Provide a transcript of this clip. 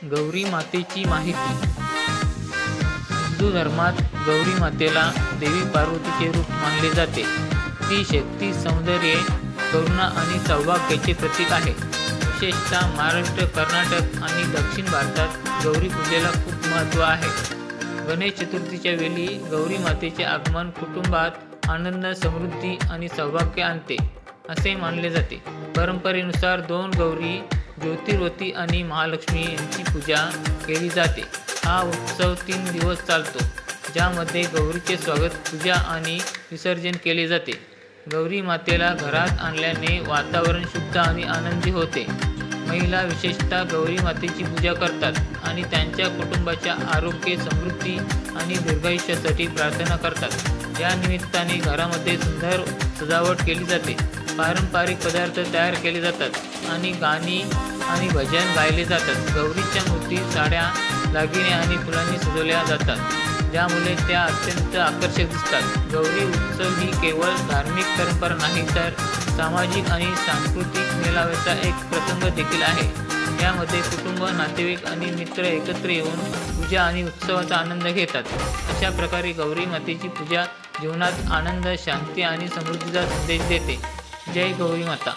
गौरी मातेची माहिती. हिंदू धर्मात गौरी मातेला देवी पार्वतीचे रूप मानले जाते. ती शक्ती, सौंदर्य, करुणा आणि सौभाग्याचे प्रतीक आहे. विशेषतः महाराष्ट्र, कर्नाटक आणि दक्षिण भारतात गौरी पूजेला खूप महत्त्व आहे. गणेश चतुर्थीच्या वेळी गौरी मातेचे आगमन कुटुंबात आनंद, समृद्धी आणि सौभाग्य आणते असे मानले जाते. परंपरेनुसार 2 गौरी, ज्योतिर्वती आणि महालक्ष्मी यांची पूजा केली जाते. हा उत्सव 3 दिवस चालतो, ज्यामध्ये गौरीचे स्वागत, पूजा आणि विसर्जन केले जाते. गौरी मातेला घरात आणल्याने वातावरण शुद्ध आणि आनंदी होते. महिला विशेषतः गौरी मातेची पूजा करतात आणि त्यांच्या कुटुंबाच्या आरोग्य, समृद्धी आणि दीर्घायुष्यासाठी प्रार्थना करतात. या निमित्ताने घरामध्ये सुंदर सजावट केली जाते, पारंपरिक पदार्थ तयार केले जातात आणि गाणी आणि भजन गायले जातात. गौरीच्या मूर्ती साड्या, दागिने आणि फुलांनी सजवल्या जातात, ज्यामुळे त्या अत्यंत आकर्षक दिसतात. गौरी उत्सव ही केवळ धार्मिक परंपरा नाही, तर सामाजिक आणि सांस्कृतिक मेळाव्याचा एक प्रसंग देखील आहे. यामध्ये कुटुंब, नातेवाईक आणि मित्र एकत्र येऊन पूजा आणि उत्सवाचा आनंद घेतात. अशा प्रकारे गौरी मातेची पूजा जीवनात आनंद, शांती आणि समृद्धीचा संदेश देते. जय गौरी माता.